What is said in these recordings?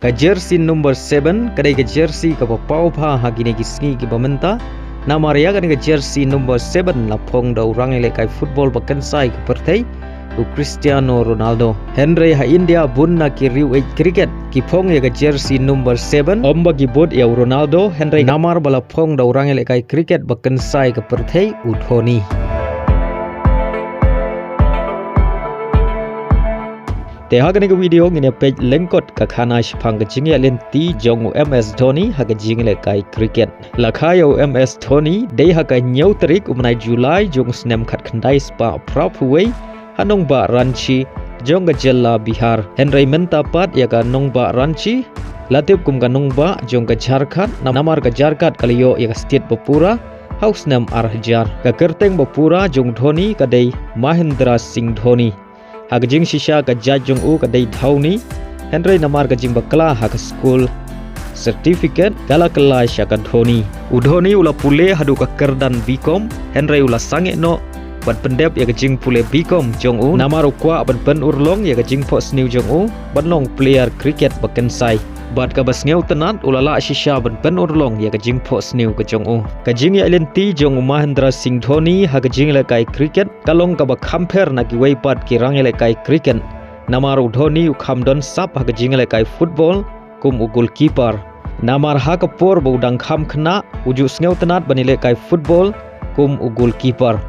Ka jersey number 7 kadai ka jersey ka pau pha hagine ki sngi ki bamenta nama ria ka jersey number 7 la phong da urang ele kai football bakan sai ka perthei u Cristiano Ronaldo. Henry ha India bunna ki riu cricket ki phong ye ka jersey number 7 omba ki bod ya Ronaldo Henry namar bala phong da urang ele kai cricket bakan sai ka perthei u Dhoni. Te haga ni video ngine page lengkot ka khana shphang ka jingya len ti jong MS Dhoni ha ka jingle kai cricket la khayo MS Dhoni dei ha ka nyau tarik umnai July jong snem khat khandai spa prapuwei hanong ba ranchi jong ka jella Bihar Henry menta pat ya ka nong ba ranchi latip kum ka nong ba jong ka Jharkhand namar ka Jharkhand kaliyo ya ka state bapura house nam arhajar ka kerteng bapura jong Dhoni ka dei Mahendra Singh Dhoni Hagajing shisha ka jajong u ka dei Dhoni Henry namar ka jing bakla ha ka school certificate kala kala sha ka Dhoni u Dhoni ula pule hadu ka kerdan Bcom Henry ula sange no ban pendep ya ka jing pule Bcom jong u namar ukwa ban pen urlong ya ka jing post new jong u ban long player cricket bakan sai bat ka bas ngeu tenat ulala shisha ban pen urlong ya ka jing post new ka jong u ka jing ya lenti jong Mahendra Singh Dhoni ha ka jing le kai cricket kalong ka ba compare na ki wei pat ki rang le kai cricket namar u Dhoni u khamdon sap ha ka jing le kai football kum u goalkeeper namar ha ka por bo dang kham khna uju ngeu tenat banile kai football kum u goalkeeper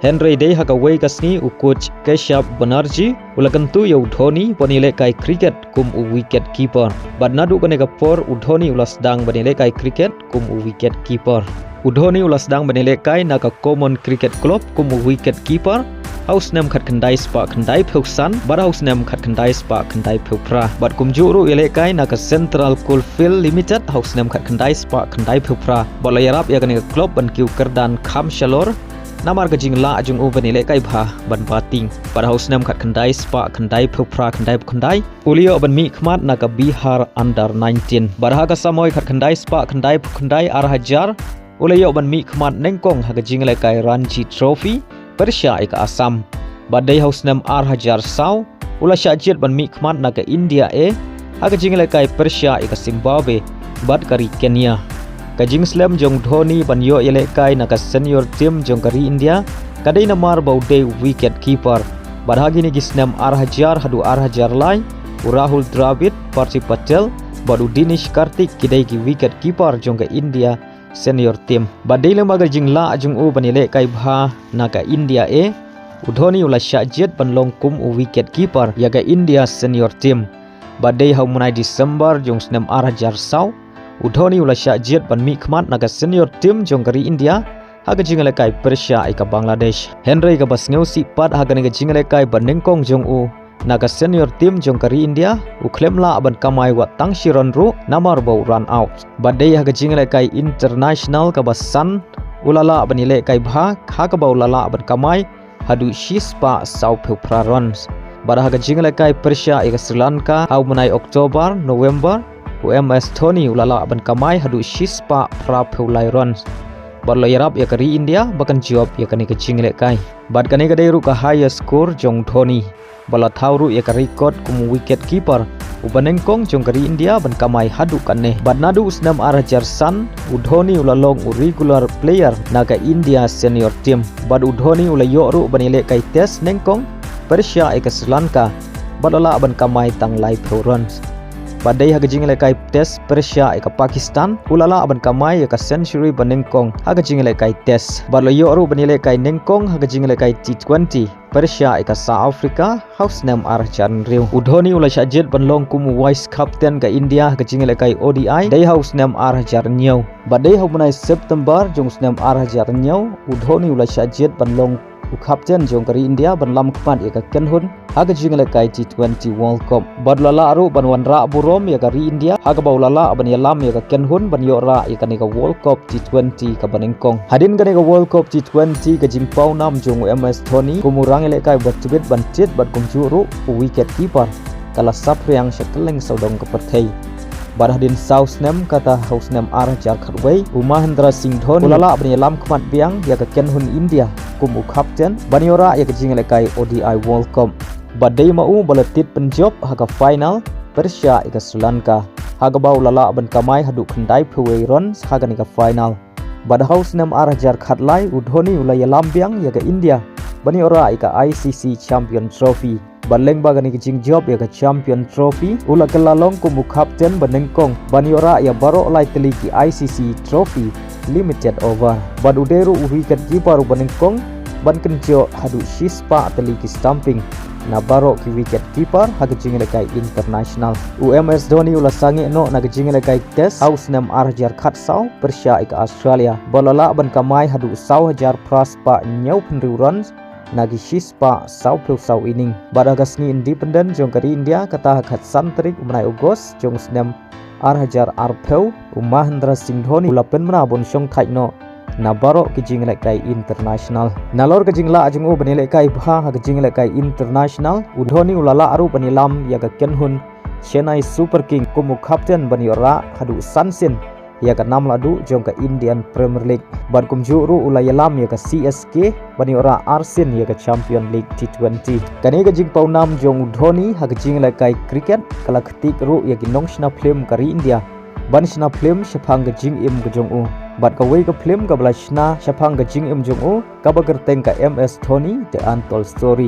Henry dei ha ka wei ka sni u coach Keshav Banerjee ulakan tu ya Dhoni banile kai cricket kum u wicket keeper badnadu kane ka por u Dhoni ulas dang banile kai cricket kum u wicket keeper u Dhoni ulas dang banile kai na ka common cricket club kum u wicket keeper house nam khat khandai spa khandai pheusan bar house nam khat khandai spa khandai pheupra bad kum juru ele kai na ka Central Coalfield Limited house nam khat khandai spa khandai pheupra balayarap ya kane ka club ban kiu kerdan kham shalor namar ka jing la jung u banile kai bha ban bating bar house nam khat khandai spa khandai phupra khandai ulio ban mi khmat na ka Bihar under 19 bar ha ka samoy khat khandai spa khandai arhajar ulio ban mi khmat nengkong ha ka jing le kai Ranji Trophy Persha ka Assam badai house nam arhajar sau ula shajet ban mi khmat na ka India ha ka jing le kai Persha ka Zimbabwe bad kari Kenya Kajing slam jong Dhoni ban yo ele kai na ka senior team jong kari India kadai namar bau day wicket keeper badhagi ni gisnam arhajar hadu arhajar lai Rahul Dravid Parthi Patel badu Dinesh Karthik kidai ki wicket keeper jong ka India senior team badai lembaga jing la jong u ban ele kai bha na ka India u Dhoni ula shajet ban long kum u wicket keeper ya ka India senior team badai hau munai December jong snam arhajar sau u Dhoni ula shajet ban mi khmat naga senior team jong kari India haga jingale kai Persha ka Bangladesh Henry ka bas ngeu si pat haga ni jingale kai ban nengkong jong u naga senior team jong kari India u klem la ban kamai wa tang shiron ru namar bau run out badai haga jingale kai international ka basan ulala ban ile kai bha haga bau lala ban kamai hadu shispa sau phupra runs bar haga jingale kai Persha ka Sri Lanka hau munai Oktober November MS Dhoni ulala ban kamai hadu shispa pra phulai runs barlo yarap ya kari India bakan job ya kani ka jingle kai bad kani ka dei ru ka highest score jong Dhoni bala thauru ya ka record kum wicket keeper ubanengkong jong kari India ban kamai hadu kanne badnadu usnam arhajar san u Dhoni ulalong u regular player naga India senior team bad u Dhoni ulayo ru banile kai test nengkong Persha ka Sri Lanka badala ban kamai tang lai pheu runs badai haga jingle kai test Persha ka Pakistan ulala ban kamai ka century banengkong haga jingle kai test badlo yo ru banile kai nengkong haga jingle kai T20 Persha ka South Africa house name archan riu u Dhoni ula shajet banlong kum vice captain ka India haga jingle kai ODI dai house name arjar nyau badai hobnai September jong name arjar nyau u Dhoni ula shajet banlong u captain jong kari India ban lam kpan ya ka kenhun haga jingle kai T20 World Cup badlala aru ban wanra burom ya kari India haga baulala ban yalam ya ka kenhun ban yora ya ka World Cup T20 ka banengkong hadin ka World Cup T20 ka jimpau nam jong MS Dhoni kumurang ele kai batbit ban tit bat kumjuru wicket keeper kala sapriang sekeleng saudong ka perthei Barahadin Sausnem kata Hausnem Arjar Khatway Mahendra Singh Dhoni ulala ban yalam kmat biang ya ka kenhun India kum u captain baniora ya ka jingale kai ODI World Cup badai mau balatit penjob haga final Persia ika Sri Lanka haga bau lala ban kamai hadu khandai phewei ron haga nika final bad house nem arajar khatlai udhoni ulaya lambiang yaga India bani ora ika ICC Champion Trophy baleng baga nika jing job yaga Champion Trophy ula kelalong kumu captain banengkong bani ora ya baro lai teliki ICC Trophy limited over bad uderu wicket keeper banengkong ban kenjo hadu shispa teliki stamping na baro ki wicket keeper haga jing lekai international UMS Dhoni ula sangi no na jing lekai test house nem arjar khat sau Persia ika Australia bolala ban kamai hadu sau hajar praspa nyau penru runs nagi shispa sau peu sau inning badagas ni independent jong kari India kata khat santrik umnai Ogos jong snem arhajar arpeu Mahendra Singh Dhoni ula pen mena bon song thai no na baro ki jing lekai international nalor ke jingla ajungu bani lekai bha ha ke jing lekai international udhoni ulala aru bani lam ya ka kenhun Chennai Super King kumu captain bani ora hadu sansin ya ka nam ladu jong ka Indian Premier League ban kumju ru ulaya lam ya ka CSK bani ora Arsin ya ka Champion League T20 kani ka jing paunam jong udhoni ha ke jing lekai cricket kala ktik ru ya ki nongshna film kari India ban shna film shapang ka jing im ka jong u bat ka wei ka film ka blashna shapang ka jing im jong u ka ba kerteng ka MS Dhoni the untold story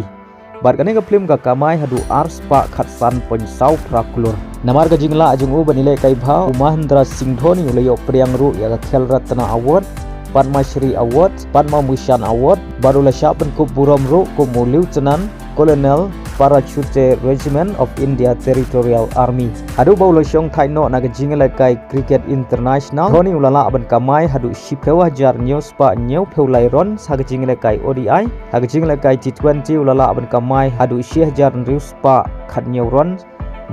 bat ka ne ka film ka kamai hadu ars pa khatsan pon sau prakulur namar ka jingla ajung u banile kai bha Mahendra Singh Dhoni ulayo priang ru ya ka khel ratna award Padma Shri award Padma Bhushan award barula shapan ku buram ru ku lieutenant colonel Parachute Regiment of India Territorial Army. Adu baulo syong thaino naga jingla kai cricket international. Dhoni ulala aban kamai hadu shipewa jar news pa new peulai ron haga jingla kai ODI. Haga jingla kai T20 ulala aban kamai hadu syih jar news pa khat new ron.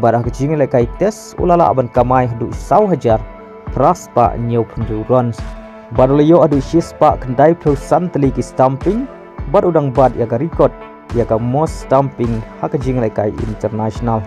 Barah haga jingla kai test ulala aban kamai hadu sau hajar pras pa new pendu ron. Barulayo adu syih pa kendai peu san teliki stamping. Bar udang bad ya ka record ya ka most stamping haka jing lekai international